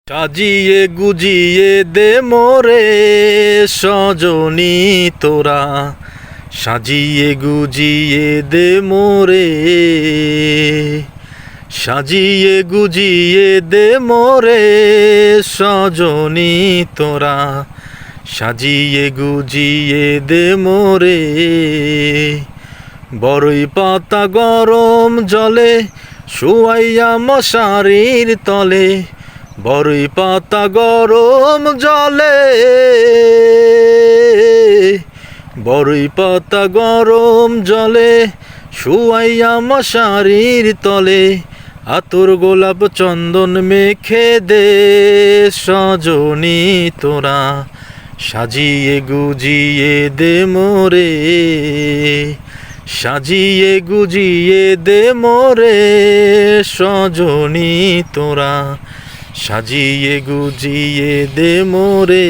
সাজিয়ে গুজিয়ে দে মোরে সজনী তোরা, সাজিয়ে গুজিয়ে দে মোরে, সাজিয়ে গুজিয়ে দে মোরে সজনী তোরা, সাজিয়ে গুজিয়ে দে মোরে। বড়ই পাতা গরম জলে শুয়াইয়া মশারির তলে, বড়ই পাতা গরম জলে, বড়ই পাতা গরম জলে শুয়াইয়া মশারির তলে, আতর গোলাপ চন্দন মেখে দে সজনী তোরা, সাজিয়ে গুজিয়ে দে মোরে, সাজিয়ে গুজিয়ে দে মোরে সজনী তোরা, সাজিয়ে গুজিয়ে দে মোরে।